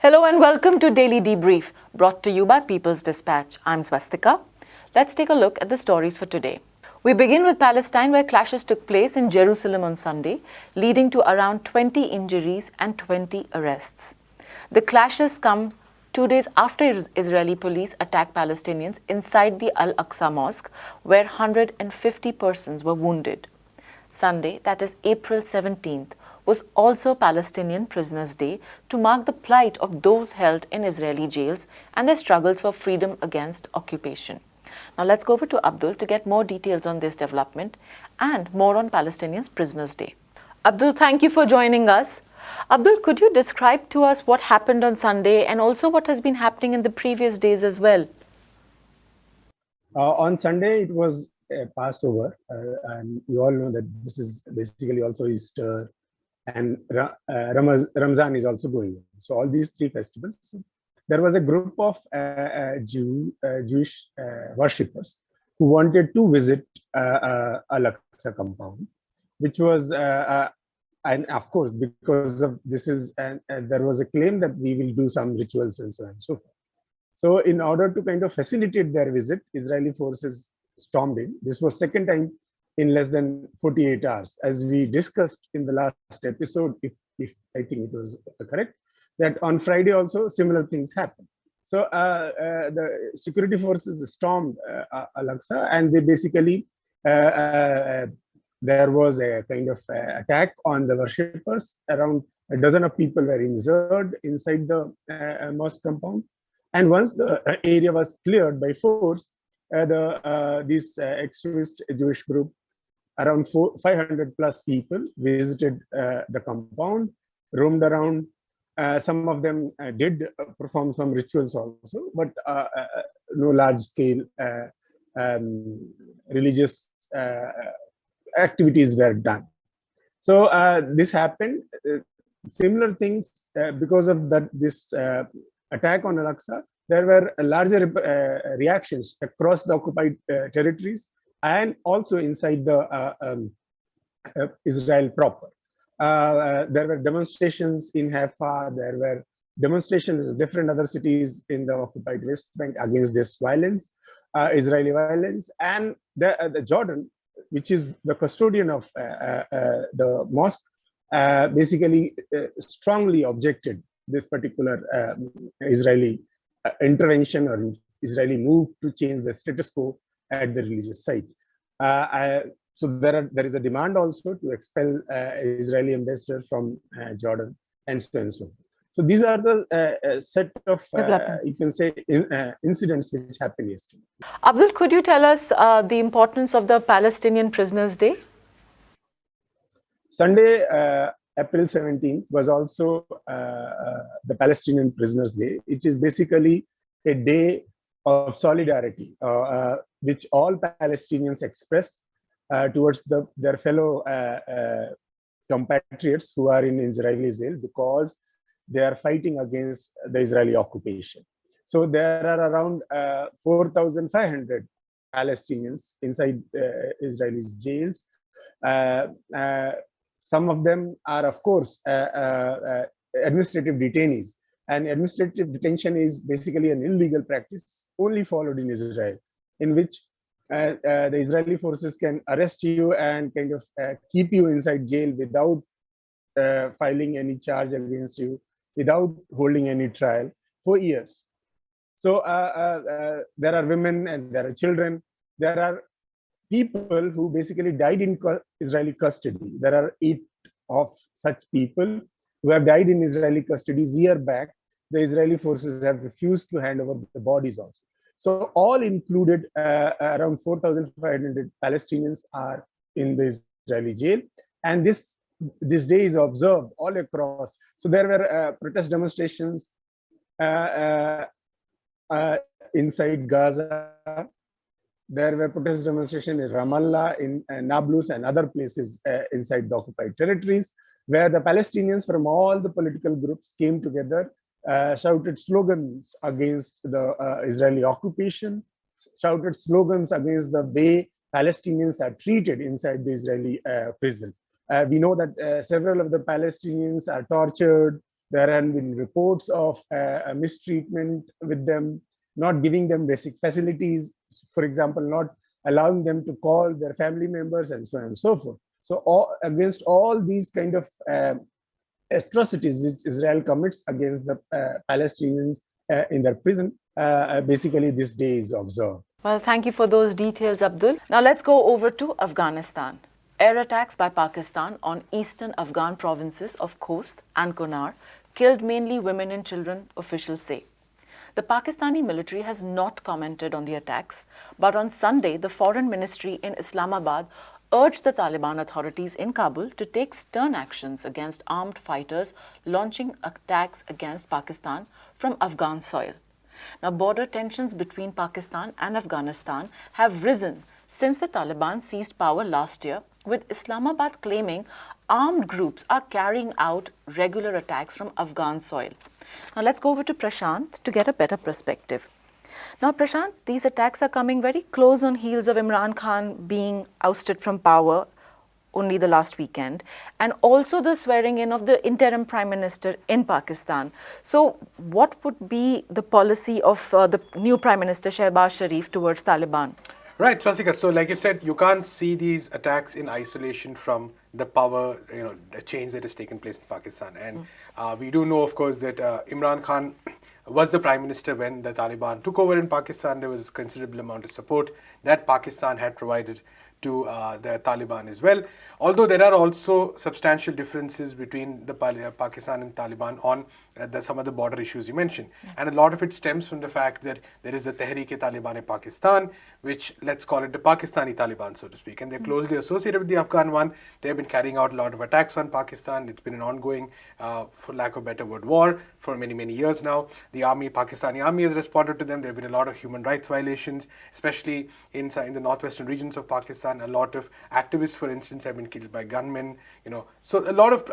Hello and welcome to Daily Debrief, brought to you by People's Dispatch. I'm Swastika. Let's take a look at the stories for today. We begin with Palestine, where clashes took place in Jerusalem on Sunday, leading to around 20 injuries and 20 arrests. The clashes come 2 days after Israeli police attacked Palestinians inside the Al-Aqsa Mosque, where 150 persons were wounded. Sunday, that is April 17th, was also Palestinian Prisoners' Day to mark the plight of those held in Israeli jails and their struggles for freedom against occupation. Now let's go over to Abdul to get more details on this development and more on Palestinians' Prisoners' Day. Abdul, thank you for joining us. Abdul, could you describe to us what happened on Sunday and also what has been happening in the previous days as well? On Sunday, it was Passover, and you all know that this is basically also Easter, and Ramzan is also going on. So all these three festivals. There was a group of Jewish worshippers who wanted to visit Al-Aqsa compound, which was, and of course, because of this is, there was a claim that we will do some rituals and so on and so forth. So in order to kind of facilitate their visit, Israeli forces stormed in. This was second time in less than 48 hours. As we discussed in the last episode, if I think it was correct, that on Friday also similar things happened. So the security forces stormed Al-Aqsa, and they basically, there was a kind of attack on the worshippers. Around a dozen of people were injured inside the mosque compound. And once the area was cleared by force, this extremist Jewish group, around 500 plus people, visited the compound, roamed around. Some of them did perform some rituals also, but no large-scale religious activities were done. So this happened. Similar things because of this attack on Al-Aqsa, there were larger reactions across the occupied territories and also inside the Israel proper. There were demonstrations in Haifa, there were demonstrations in different other cities in the occupied West Bank against this violence, Israeli violence, and the Jordan, which is the custodian of the mosque, basically strongly objected this particular Israeli intervention or Israeli move to change the status quo at the religious site. So there is a demand also to expel Israeli ambassador from Jordan and so on and so forth. So these are the set of, you can say, incidents which happened yesterday. Abdul, could you tell us the importance of the Palestinian Prisoners' Day? Sunday, April 17th was also the Palestinian Prisoners' Day. It is basically a day of solidarity, which all Palestinians express towards their fellow compatriots who are in Israeli jail because they are fighting against the Israeli occupation. So there are around 4,500 Palestinians inside Israeli jails. Some of them are, of course, administrative detainees. And administrative detention is basically an illegal practice only followed in Israel, in which the Israeli forces can arrest you and kind of keep you inside jail without filing any charge against you, without holding any trial for years. So there are women and there are children. There are people who basically died in Israeli custody. There are 8 of such people who have died in Israeli custody year back. The Israeli forces have refused to hand over the bodies also. So all included, around 4,500 Palestinians are in the Israeli jail. And this day is observed all across. So there were protest demonstrations inside Gaza. There were protest demonstrations in Ramallah, in Nablus, and other places inside the occupied territories, where the Palestinians from all the political groups came together, shouted slogans against the Israeli occupation, shouted slogans against the way Palestinians are treated inside the Israeli prison. We know that several of the Palestinians are tortured, There have been reports of mistreatment with them, not giving them basic facilities, for example, not allowing them to call their family members, and so on and so forth. So against all these kind of atrocities which Israel commits against the Palestinians in their prison, basically this day is observed. Well, thank you for those details, Abdul. Now let's go over to Afghanistan. Air attacks by Pakistan on eastern Afghan provinces of Khost and Kunar killed mainly women and children, officials say. The Pakistani military has not commented on the attacks, but on Sunday, the Foreign Ministry in Islamabad urged the Taliban authorities in Kabul to take stern actions against armed fighters launching attacks against Pakistan from Afghan soil. Now, border tensions between Pakistan and Afghanistan have risen since the Taliban seized power last year, with Islamabad claiming armed groups are carrying out regular attacks from Afghan soil. Now, let's go over to Prashant to get a better perspective. Now, Prashant, these attacks are coming very close on heels of Imran Khan being ousted from power only the last weekend, and also the swearing in of the interim prime minister in Pakistan. So what would be the policy of the new prime minister Shehbaz Sharif towards Taliban? Right, Swastika. So like you said, you can't see these attacks in isolation from the power, the change that has taken place in Pakistan. And we do know, of course, that Imran Khan was the prime minister when the Taliban took over in Pakistan. There was a considerable amount of support that Pakistan had provided to the Taliban as well. Although there are also substantial differences between the Pakistan and Taliban on some of the border issues you mentioned. Yeah. And a lot of it stems from the fact that there is the Tehreek-e-Taliban-e-Pakistan, which, let's call it the Pakistani Taliban, so to speak. And they're closely associated with the Afghan one. They've been carrying out a lot of attacks on Pakistan. It's been an ongoing, for lack of a better word, war for many, many years now. The Pakistani army has responded to them. There have been a lot of human rights violations, especially in the northwestern regions of Pakistan. A lot of activists, for instance, have been killed by gunmen. So a lot of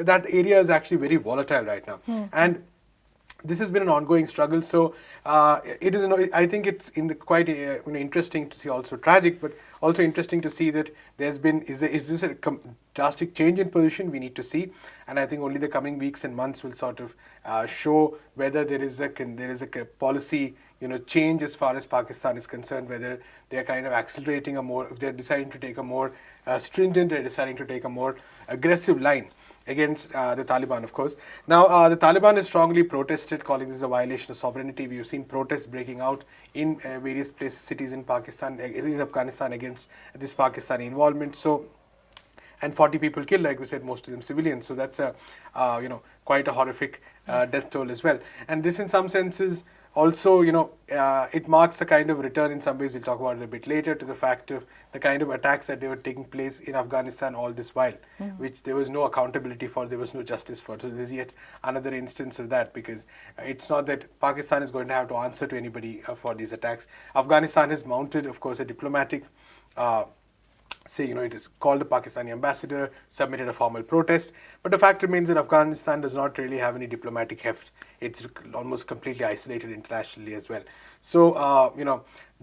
that area is actually very volatile right now. And this has been an ongoing struggle. So it is. I think it's quite interesting to see, also tragic, but also interesting to see that there's been is this a drastic change in position? We need to see, and I think only the coming weeks and months will sort of show whether there is a policy change as far as Pakistan is concerned, whether they're kind of accelerating if they're deciding to take a more stringent, they're deciding to take a more aggressive line against the Taliban, of course. Now, the Taliban has strongly protested, calling this a violation of sovereignty. We have seen protests breaking out in various cities in Pakistan, in Afghanistan, against this Pakistani involvement. So, and 40 people killed, like we said, most of them civilians. So that's quite a horrific death toll as well. And this, in some senses, also, it marks a kind of return in some ways, we'll talk about it a bit later, to the fact of the kind of attacks that they were taking place in Afghanistan all this while, which there was no accountability for, there was no justice for. So there's yet another instance of that, because it's not that Pakistan is going to have to answer to anybody for these attacks. Afghanistan has mounted, of course, a diplomatic it is called the Pakistani ambassador, submitted a formal protest. But the fact remains that Afghanistan does not really have any diplomatic heft. It's almost completely isolated internationally as well. So,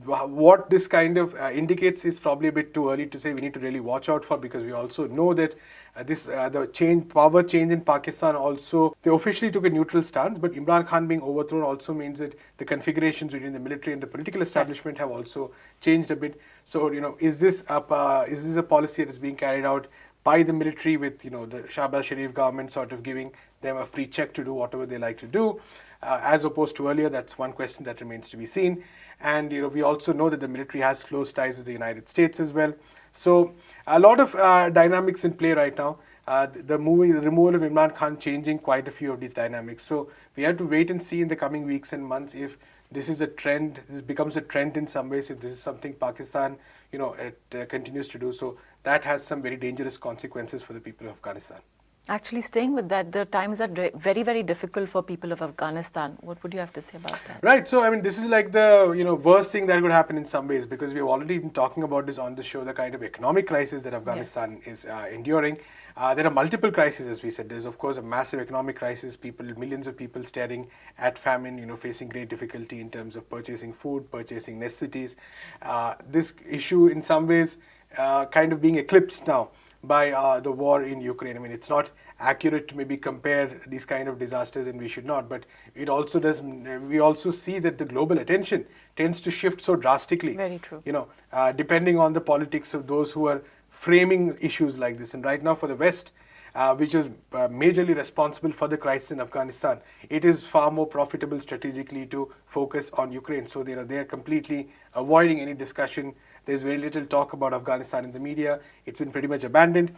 what this kind of indicates is probably a bit too early to say. We need to really watch out for, because we also know that the power change in Pakistan also, they officially took a neutral stance, but Imran Khan being overthrown also means that the configurations between the military and the political establishment have also changed a bit. So, is this a policy that is being carried out by the military, with the Shehbaz Sharif government sort of giving them a free check to do whatever they like to do, as opposed to earlier? That's one question that remains to be seen. And we also know that the military has close ties with the United States as well. So a lot of dynamics in play right now. The removal of Imran Khan changing quite a few of these dynamics. So we have to wait and see in the coming weeks and months if this is a trend, this becomes a trend in some ways, if this is something Pakistan, continues to do. So that has some very dangerous consequences for the people of Afghanistan. Actually, staying with that, the times are very, very difficult for people of Afghanistan. What would you have to say about that? Right. So, this is like the worst thing that could happen in some ways, because we've already been talking about this on the show, the kind of economic crisis that Afghanistan is enduring. There are multiple crises, as we said. There's, of course, a massive economic crisis, millions of people staring at famine, facing great difficulty in terms of purchasing food, purchasing necessities. This issue, in some ways, kind of being eclipsed now by the war in Ukraine. I mean, it's not accurate to maybe compare these kind of disasters, and we should not, but it also does, we also see that the global attention tends to shift so drastically. Very true. Depending on the politics of those who are framing issues like this. And right now for the West, which is majorly responsible for the crisis in Afghanistan, it is far more profitable strategically to focus on Ukraine. So they are completely avoiding any discussion. There's very little talk about Afghanistan in the media. It's been pretty much abandoned.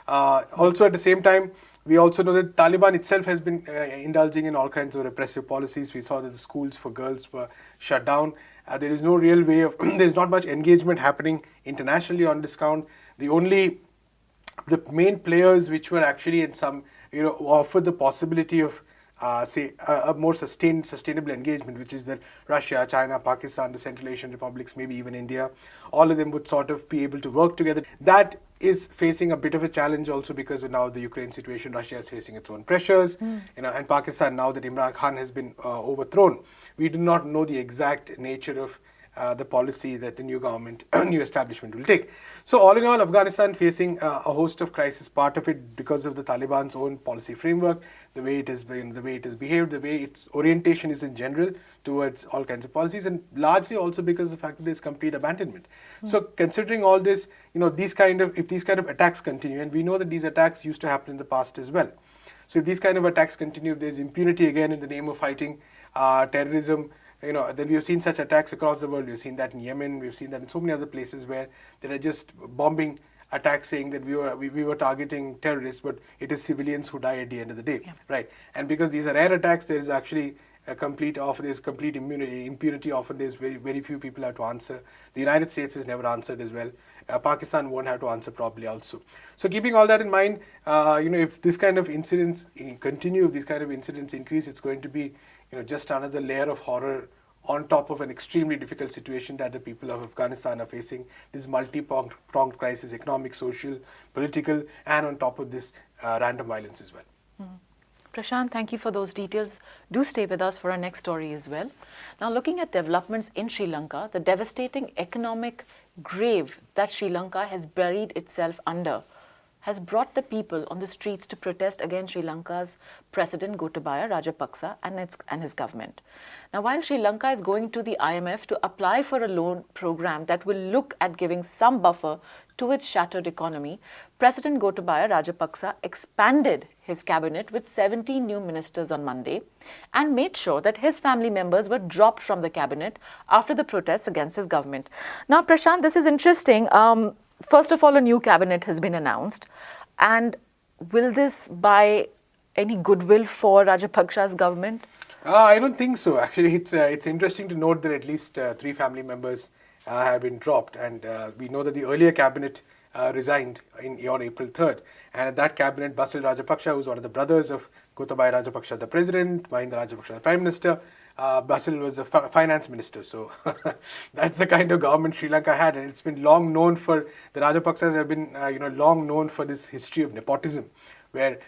Also at the same time, we also know that Taliban itself has been indulging in all kinds of repressive policies. We saw that the schools for girls were shut down. There is no real way of, there's not much engagement happening internationally on this count. The main players which were actually in some, offered the possibility of, a more sustainable engagement, which is that Russia, China, Pakistan, the Central Asian republics, maybe even India, all of them would sort of be able to work together. That is facing a bit of a challenge also because of now the Ukraine situation. Russia is facing its own pressures, and Pakistan, now that Imran Khan has been overthrown, we do not know the exact nature of the policy that the new government, new establishment will take. So all in all, Afghanistan facing a host of crises, part of it because of the Taliban's own policy framework, the way it has been, the way it has behaved, the way its orientation is in general towards all kinds of policies, and largely also because of the fact that there's complete abandonment. So considering all this, if these kind of attacks continue, and we know that these attacks used to happen in the past as well. So if these kind of attacks continue, there's impunity again in the name of fighting terrorism. Then we have seen such attacks across the world. We've seen that in Yemen. We've seen that in so many other places where there are just bombing attacks saying that we were targeting terrorists, but it is civilians who die at the end of the day, right? And because these are rare attacks, there is actually there's complete impunity. Often there's very few people have to answer. The United States has never answered as well. Pakistan won't have to answer probably also. So keeping all that in mind, if this kind of incidents continue, if these kind of incidents increase, it's going to be just another layer of horror on top of an extremely difficult situation that the people of Afghanistan are facing. This multi-pronged crisis, economic, social, political, and on top of this random violence as well. Prashant, thank you for those details. Do stay with us for our next story as well. Now, looking at developments in Sri Lanka, the devastating economic grave that Sri Lanka has buried itself under has brought the people on the streets to protest against Sri Lanka's President Gotabaya Rajapaksa and his government. Now, while Sri Lanka is going to the IMF to apply for a loan program that will look at giving some buffer to its shattered economy, President Gotabaya Rajapaksa expanded his cabinet with 17 new ministers on Monday and made sure that his family members were dropped from the cabinet after the protests against his government. Now, Prashant, this is interesting. First of all, a new cabinet has been announced. And will this buy any goodwill for Rajapaksa's government? I don't think so. Actually, it's interesting to note that at least 3 family members have been dropped. And we know that the earlier cabinet resigned on April 3rd. And at that cabinet, Basil Rajapaksa, who's one of the brothers of Gotabaya Rajapaksa, the president, Mahinda Rajapaksa, the prime minister, Basil was the finance minister. So that's the kind of government Sri Lanka had, and it's been long known for, the Rajapaksas have been long known for this history of nepotism, where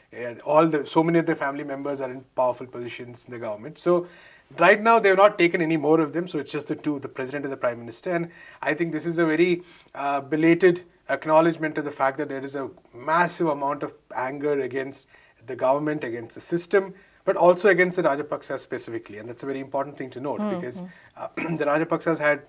so many of their family members are in powerful positions in the government. So right now they have not taken any more of them, so it's just the 2, the president and the prime minister. And I think this is a very belated acknowledgement of the fact that there is a massive amount of anger against the government, against the system, but also against the Rajapaksas specifically. And that's a very important thing to note, because the Rajapaksas had,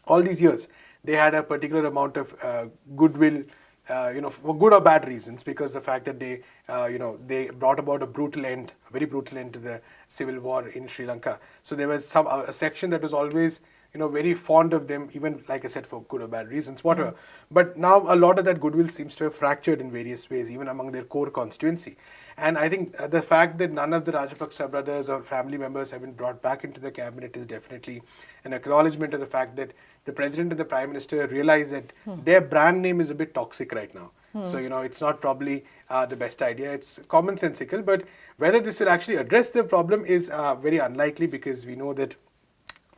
all these years, they had a particular amount of goodwill, for good or bad reasons, because the fact that they brought about a very brutal end to the civil war in Sri Lanka. So there was a section that was always very fond of them, even, like I said, for good or bad reasons, whatever. But now a lot of that goodwill seems to have fractured in various ways, even among their core constituency. And I think the fact that none of the Rajapaksa brothers or family members have been brought back into the cabinet is definitely an acknowledgement of the fact that the president and the prime minister realize that their brand name is a bit toxic right now. So, it's not probably the best idea. It's commonsensical, but whether this will actually address the problem is very unlikely, because we know that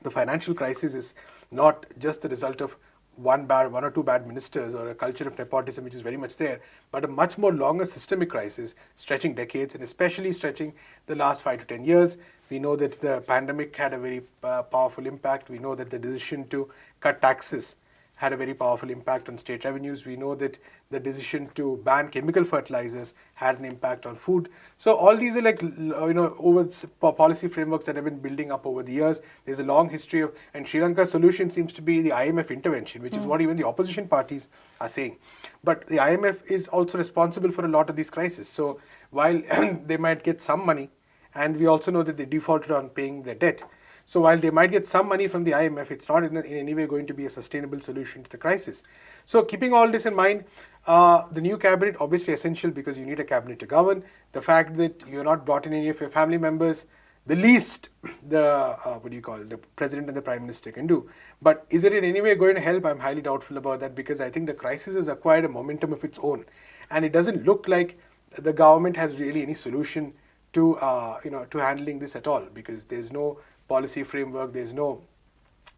the financial crisis is not just the result of one or two bad ministers or a culture of nepotism, which is very much there, but a much more longer systemic crisis stretching decades, and especially stretching the last 5 to 10 years. We know that the pandemic had a very powerful impact. We know that the decision to cut taxes had a very powerful impact on state revenues. We know that the decision to ban chemical fertilizers had an impact on food. So all these are like, over policy frameworks that have been building up over the years. There's a long history of, and Sri Lanka's solution seems to be the IMF intervention, which is what even the opposition parties are saying. But the IMF is also responsible for a lot of these crises. So while they might get some money, and we also know that they defaulted on paying their debt. So while they might get some money from the IMF, it's not in any way going to be a sustainable solution to the crisis. So keeping all this in mind, the new cabinet, obviously essential because you need a cabinet to govern. The fact that you're not brought in any of your family members, the least the the president and the prime minister can do. But is it in any way going to help? I'm highly doubtful about that, because I think the crisis has acquired a momentum of its own. And it doesn't look like the government has really any solution to to handling this at all, because there's no policy framework, there's no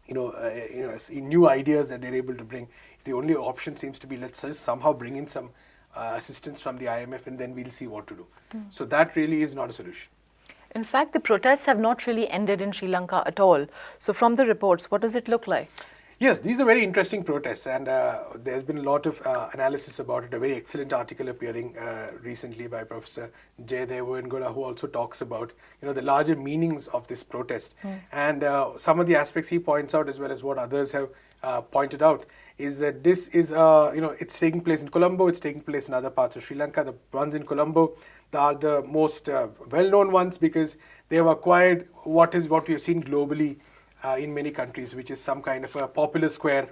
new ideas that they're able to bring. The only option seems to be, let's just somehow bring in some assistance from the IMF and then we'll see what to do. So that really is not a solution. In fact, the protests have not really ended in Sri Lanka at all. So from the reports, what does it look like? Yes, these are very interesting protests, and there's been a lot of analysis about it. A very excellent article appearing recently by Professor Jayadeva Ngoda, who also talks about the larger meanings of this protest. And some of the aspects he points out, as well as what others have pointed out, is that this is it's taking place in Colombo, it's taking place in other parts of Sri Lanka. The ones in Colombo are the most well-known ones, because they have acquired what we have seen globally in many countries, which is some kind of a popular square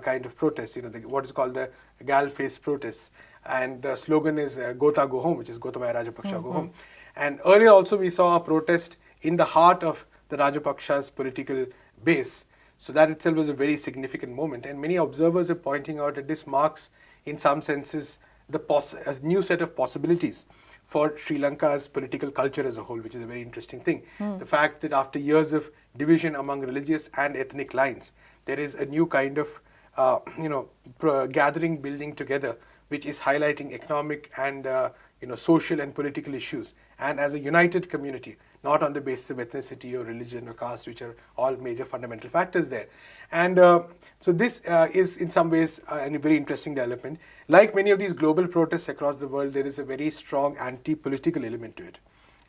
kind of protest, what is called the gal-faced protests. And the slogan is Gota Go Home, which is Gotabaya Rajapaksa Go Home. And earlier also we saw a protest in the heart of the Rajapaksa's political base. So that itself was a very significant moment. And many observers are pointing out that this marks, in some senses, a new set of possibilities for Sri Lanka's political culture as a whole, which is a very interesting thing. The fact that after years of division among religious and ethnic lines, there is a new kind of gathering, building together, which is highlighting economic and social and political issues, and as a united community, not on the basis of ethnicity or religion or caste, which are all major fundamental factors there. And so this is in some ways a very interesting development. Like many of these global protests across the world, there is a very strong anti-political element to it,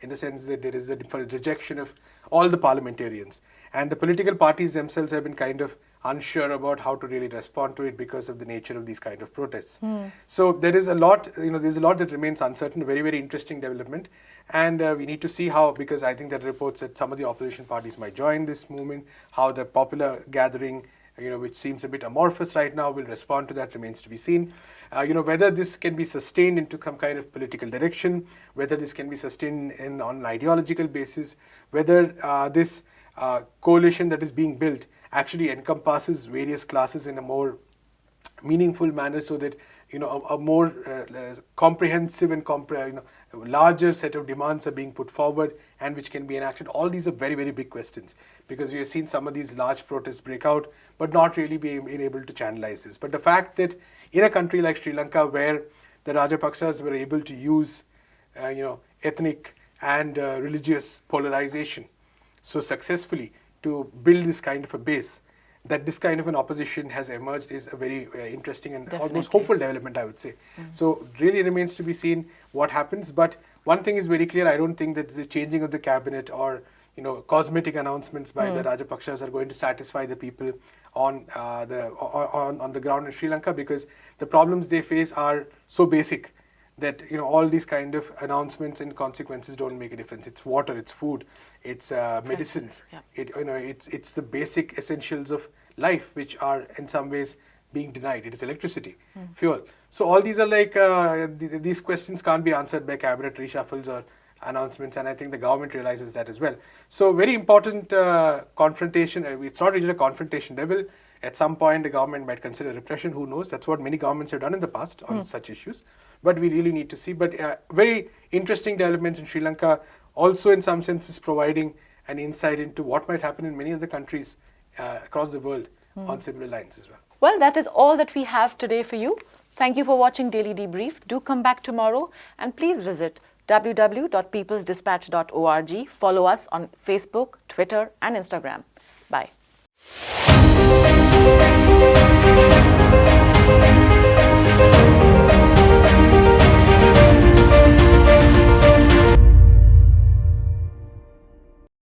in the sense that there is a rejection of all the parliamentarians. And the political parties themselves have been kind of unsure about how to really respond to it because of the nature of these kind of protests. So there is a lot, there's a lot that remains uncertain, very, very interesting development. And we need to see how, because I think there are reports that some of the opposition parties might join this movement, how the popular gathering, which seems a bit amorphous right now, will respond to that remains to be seen. Whether this can be sustained into some kind of political direction, whether this can be sustained on an ideological basis, whether this coalition that is being built actually encompasses various classes in a more meaningful manner, so that a more comprehensive and larger set of demands are being put forward and which can be enacted. All these are very, very big questions, because we have seen some of these large protests break out but not really being able to channelize this. But the fact that in a country like Sri Lanka, where the Rajapaksas were able to use ethnic and religious polarization so successfully to build this kind of a base, that this kind of an opposition has emerged is a very interesting and almost hopeful development, I would say. So really remains to be seen what happens. But one thing is very clear: I don't think that the changing of the cabinet or cosmetic announcements by the Rajapaksas are going to satisfy the people on the ground in Sri Lanka, because the problems they face are so basic that all these kind of announcements and consequences don't make a difference. It's water, it's food, it's medicines. It's the basic essentials of life which are in some ways being denied. It is electricity, fuel. So all these are like these questions can't be answered by cabinet reshuffles or announcements, and I think the government realizes that as well. So very important confrontation. It's not really a confrontation level. At some point, the government might consider repression. Who knows? That's what many governments have done in the past on such issues. But we really need to see. But very interesting developments in Sri Lanka, also in some senses providing an insight into what might happen in many other countries across the world on similar lines as well. Well, that is all that we have today for you. Thank you for watching Daily Debrief. Do come back tomorrow, and please visit www.peoplesdispatch.org. Follow us on Facebook, Twitter and Instagram.